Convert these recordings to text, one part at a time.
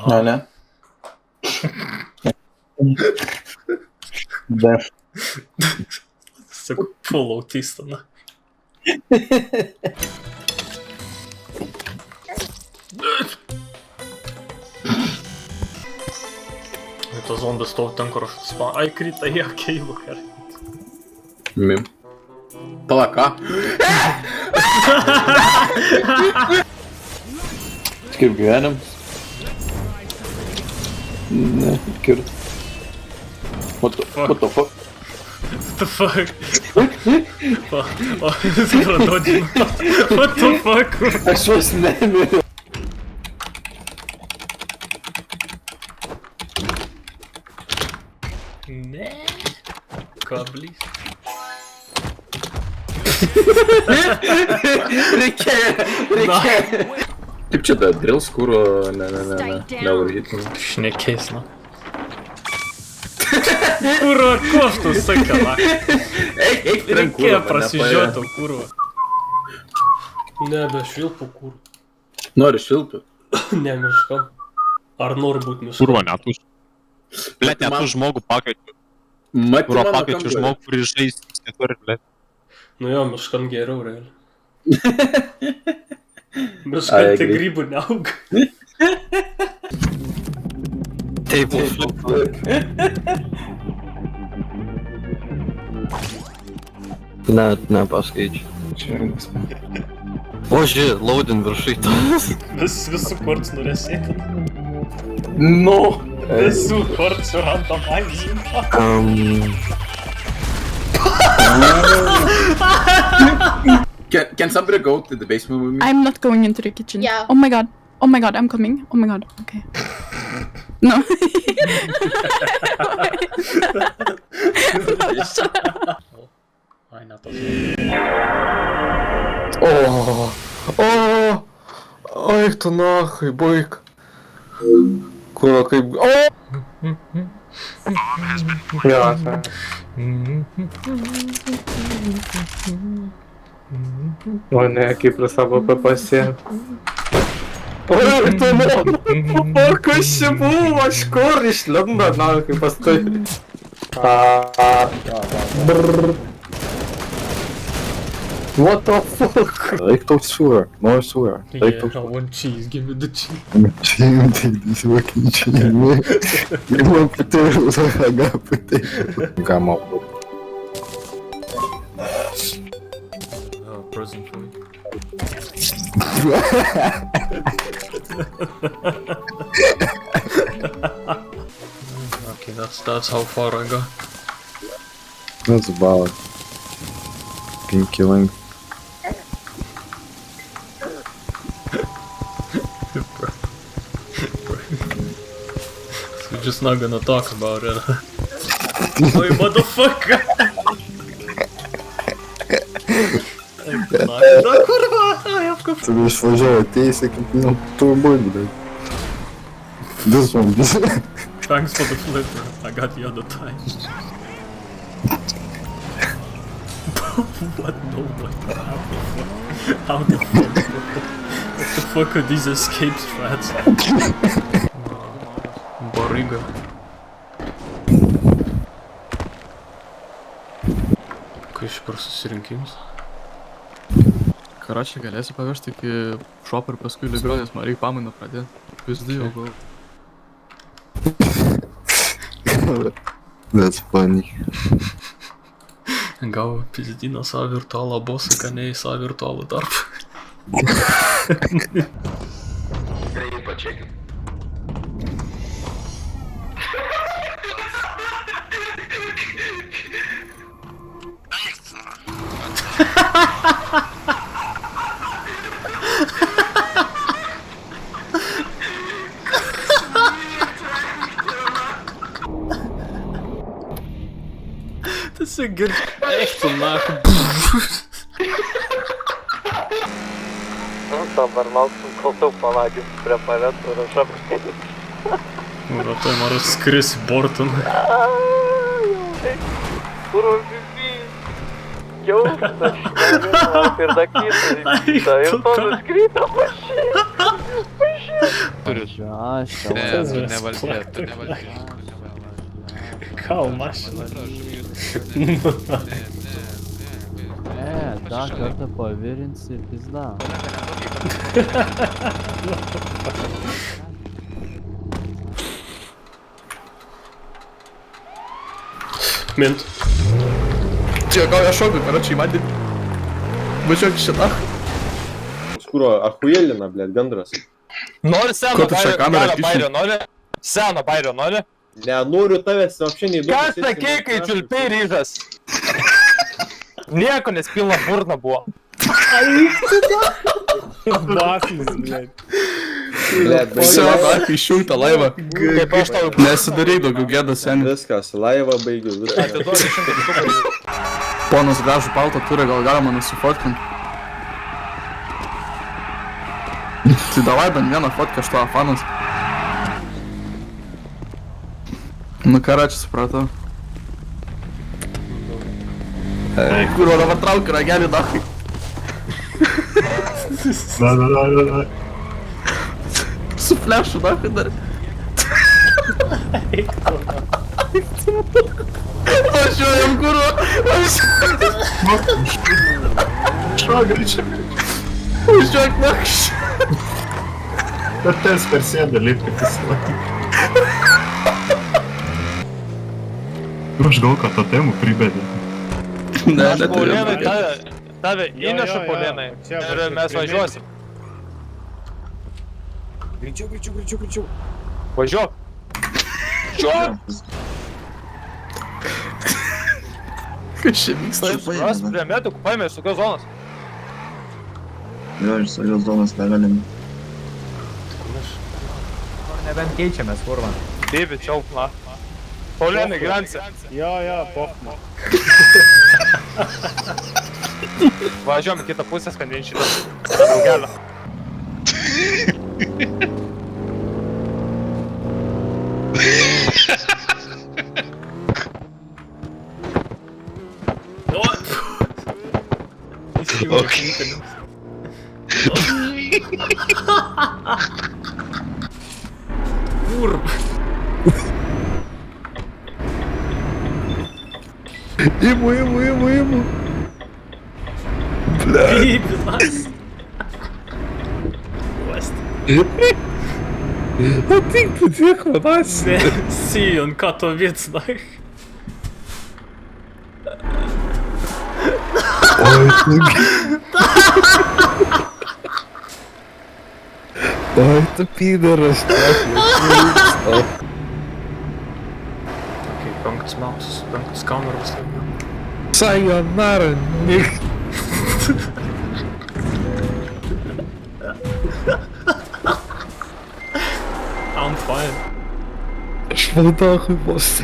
Ne, ne. Def. Sakau, full autista, na. Ir tas zombis stovi ten, kur aš atspa... Ai, krita į akeivo, gerai. Mim. Pala, ką? Kaip gyvenim? Ne, kirt. What the fuck? What the fuck? O, supratau, Džino. What the fuck? Aš vos nemiriu. Ne. Kablys. Reikėjo. Kaip čia da, drills, kūro, neužgytum. Šnekės, na. Kuro koftus, sakė, na. Reikėjo prasižiūrėti, kuro. Ne, be švilpų, kuro. Nori šiltų? Ne, miškam. Ar nori būti miškam? Kurva, net už... Blet, net už žmogų pakeičiu. Mati Kurva mano pakeičiu kambarį. žmogų, kuris žais keturi, blet. Nu jo, miškam geriau, realiai. Miškam tai grybų neauga. Taip, Nepaskaičiu. O, žiūrė, loading viršai tas. Visų korts norėsėti. Nu. Visų kortsų randomizmą. Can somebody go to the basement with me? I'm not going into the kitchen. Yeah. Oh my god, I'm coming. Oh my god, okay. No. Ai, ne tas. Ой, tu nahai, baig. Kurva kaip... O ne, kaip prie savo papasė. Oi, tu nahai, kas čia buvo, aš kur išlenda, nahai, pastai. What the fuck? Reik tau sūrą, nori sūrą. Reik tau Yeah, I want cheese, give me the cheese. Čim, tai fucking čim. Ima potato, I got potato. Got my Oh, present for me. Okay, that's how far I go. That's about fucking killing. We're just not gonna talk about it. Oi, motherfucker! Da kurva! Ai, apkop. Tu išvažiavo teisė, kaip nu, turbūt, bet. This one. Thanks for the flipper. I got the other time. What? No, what? How the fuck? What the fuck are these escape strats? Bariga. Kai iš per susirinkimus? Karočią galėsiu pavežti iki šopo ir paskui ligonės, man reikia pamainą pradėti. Pizdu jau gal. That's funny. Gavo pizdiną savo virtualą bosą, kad ne į savo virtualų darbą. Reikia pačekint. Tas ir girdi. Echt tu nahai. Nu, dabar lauksim, kol tau pavalgys preparatą ir aš apskaitys. Ura, tai man skris borton. Kurva bibys. Jaustas, škarima, ir dakytas. Ir to nuskryta pašė. traktorius. Kal mašina. Dar kartą pavirinsi pizda. Mint. Čia gal aš šokiu, karočiui, man važiuok šitą. Skuro, ahujelina, blėt, gandras. Nori seno Ko tu čia kamerą kiši? bairio, nori? Seno bairio, nori? Nenoriu tavęs, apšiai neįdomu. Ką sakei, kai čiulpiai ryžas? Nieko, nes pilna burna buvo. Vaflis, blėt. Blėt, Visi vakar išjungtą laivą. Kaip aš tau Nesidaryk daugiau gėdas, seniai. Viskas, laivą baigiu, viskas. atiduosiu 100 tūkstančių. Ponas gražų paltą turi, gal galima nusifotkinti. Tai davai bent vieną fotkę, aš tavo fanas. Nu ką, čia supratau. Kurva, dabar trauk ragelį, dachai. Su flešu, dachai dar. Važiuojam, kurva. Šau, greičiau. Važiuok, nakščiai. Dar ten spersėda lipti pasilaikyti. Aš gal, kad tą temų pribedė. Ne, Aš Paulienai tave įnešu, Paulienai. Ir mes važiuosim. Greičiau. Važiuok. Kas čia vyksta? Mes prie metukų paėmė iš tokios zonos. Jo, iš tokios zonos negalim. Nebent keičiamės, kurva. Taip, čia na. Paulienai, gyvensi. Jo, pochma. Važiuojam į kitą pusę, skandinti šitą daugelą. Kurva. Imu. Pipinas. Uost. Ateik, patiek manas. See on Katowice, nai. Oi, tu pydaras. Okay, penktas mausas, penktas kameros. Sayonara, Nick. I'm fine. Aš valdahui vos.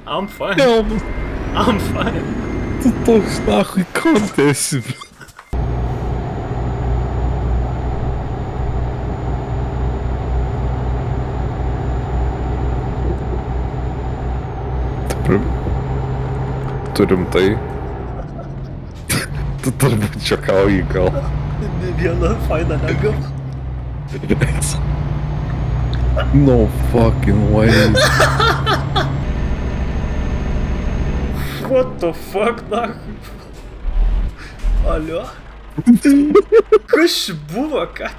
I'm fine. Tu toks nahui kontesi. Turim tai. Tu turbūt čiokauji gal. Ne viena faina negam. No fucking way. What the fuck, nahui? Alio? Kas čia buvo, ką?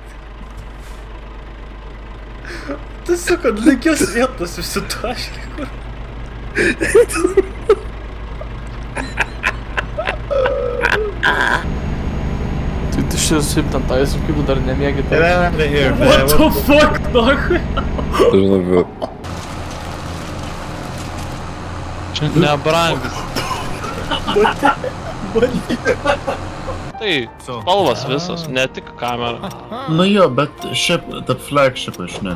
Tiesiog ant lygios vietos išsitaškė, kur. Tu šis šiaip ten taisai, kaip tu dar nemiegi tai. What the fuck, nahui? Žinau, Čia nebrangus. Tai spalvas visas, ne tik kamera. nu jo, bet šiaip, ta flagship aš ne.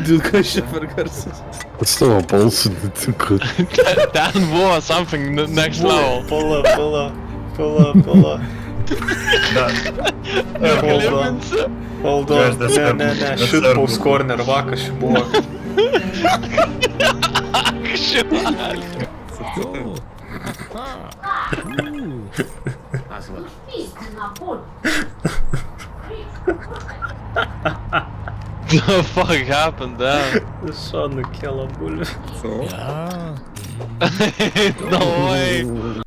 Dėl ką čia per garsas? Pats tavo balsų netinku. Ten buvo something next level. Pala. Hold on. Ne. Shitpost corner vakas buvo. Истина, The fuck happened there? Що нукела булю? No way.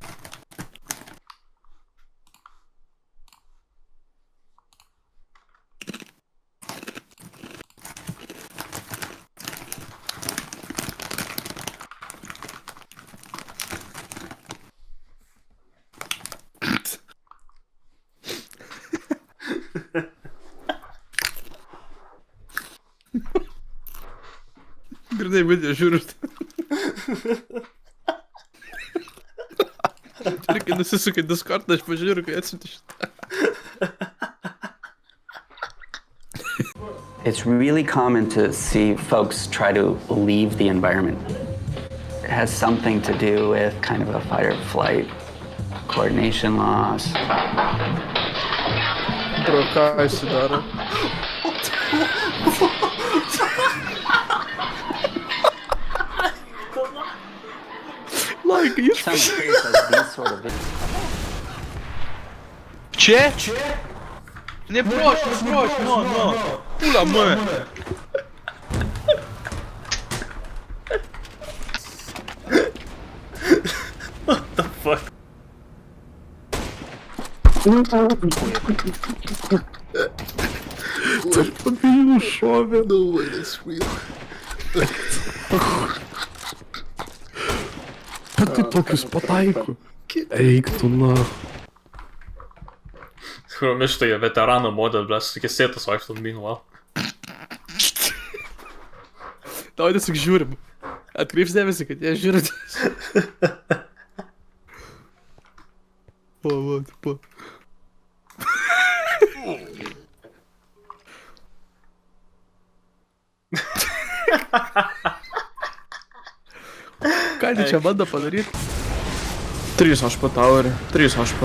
Grinai video žiūriu. Reikia nusisukai Discordą, aš pažiūriu, kai atsimti šitą. It's really common to see folks try to leave the environment. It has something to do with kind of a fight or flight, coordination loss. Bro, ką jis daro? Like, you Some curious as these sort of videos. Че? Не прочь, но. Пуля мы. What the fuck? Побіг шове. No way, that's real. Та ти tokius pataiko. Eik tu na. Kur mištoje veterano model, bles, tokie sėtas vaikštom meanwhile. Tau tiesiog žiūrim. Atkreips dėmesį, kad jie žiūri. Po. Ką tai čia bando padaryti? 3 HP towerį, 3 HP.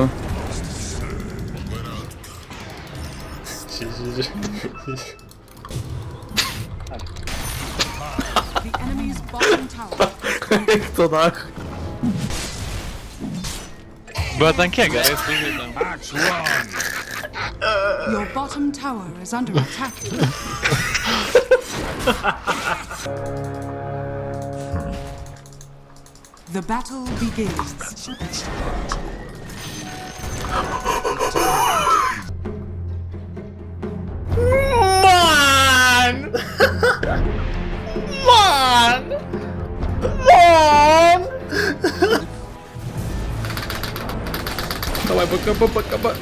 Eik tu nach. Bet ant kiek gerai sužaidėm? Your bottom tower is under attack. The battle begins. Давай, покапа.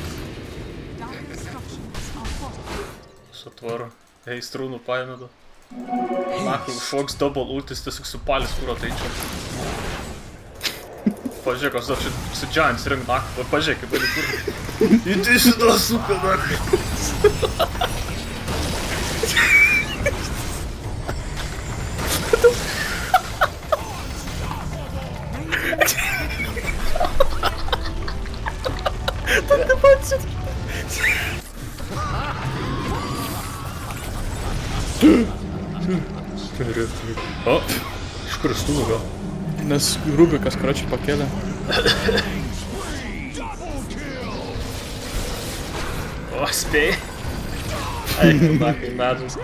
Sutvaru. Ei, strūnų paėmėdu. Nahui, šoks double ultis, tiesiog su palis kūro taičia. Pažiūrėk, aš dar su Giants ring nahui, pažiūrėk, kaip gali kur. Įti šitą suką nahui. O, iš kur stūnų gal? Nes Rubikas, karočiui, pakėlė. O, spėj. Eik, tu nahui, medžius.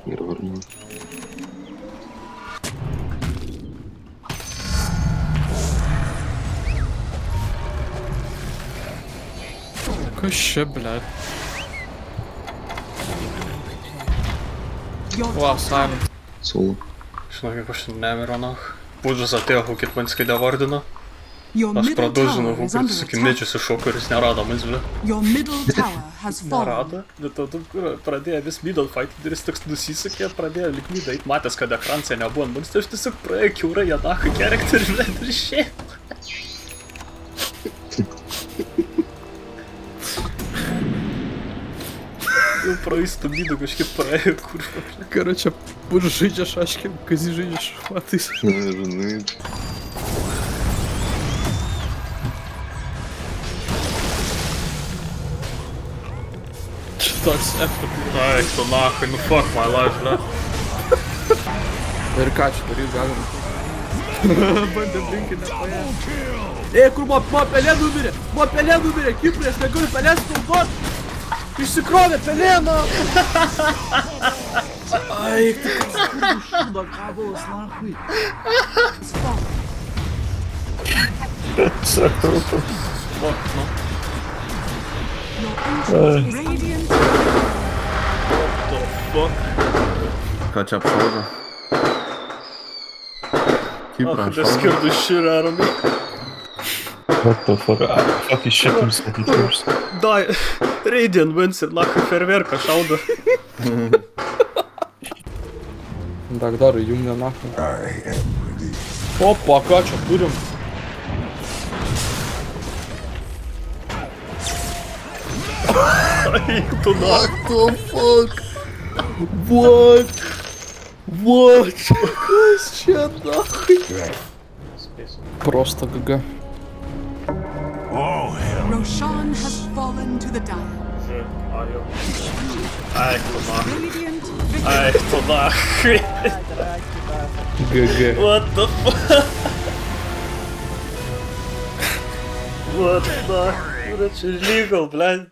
Ir varnu. Kas čia, blėt? Va, Simon. Solo. Žinau, kaip aš nemiro nahui. Pūdžas atėjo, hukit man skaidę vardino. Aš pradužinau hukit, sakį medžius iššoko ir jis nerado manzilio. Nerado? Bet to pradėjo vis middle fight ir jis toks nusisakė, pradėjo lik midą eit, matęs, kad ekranse nebuvo ant manęs, tai aš tiesiog praėjau kiaurą ją nahui charakterį, blėt, ir išėjau. Jau praeistų midą kažkaip praėjau, kurva. Karočiui, Pūdžas žaidžia šaškėm, Kazys žaidžia šmatais. Žinai. Toks effort. Eik, tu nahui, nu fuck my life, blėt. Ir ką čia daryt galima? Bandė blinkinę paėmę. Ei, kur buvo pelė numirė? Buvo pelė numirė, Kiprė, aš negaliu pelės naudot. Išsikrovė pelėną. Ai, tu kavos, nahui. Ką čia apšaudo? Kipra Das skirtų širarami. What the fuck? Fuck is shit nustatyt. Dai, Radiant wins ir nahui ferverką šaudo. Dagdarai, jum ne nahui. Opa, ką čia turim? Eik tu nahui. The fuck? What? What? Kas čia nahui? Просто GG. Roshan has fallen to the dire. Eik tu nahui. Radiant Eik tu nahui. GG. What the fuck? What the fuck? Это же legal, блядь.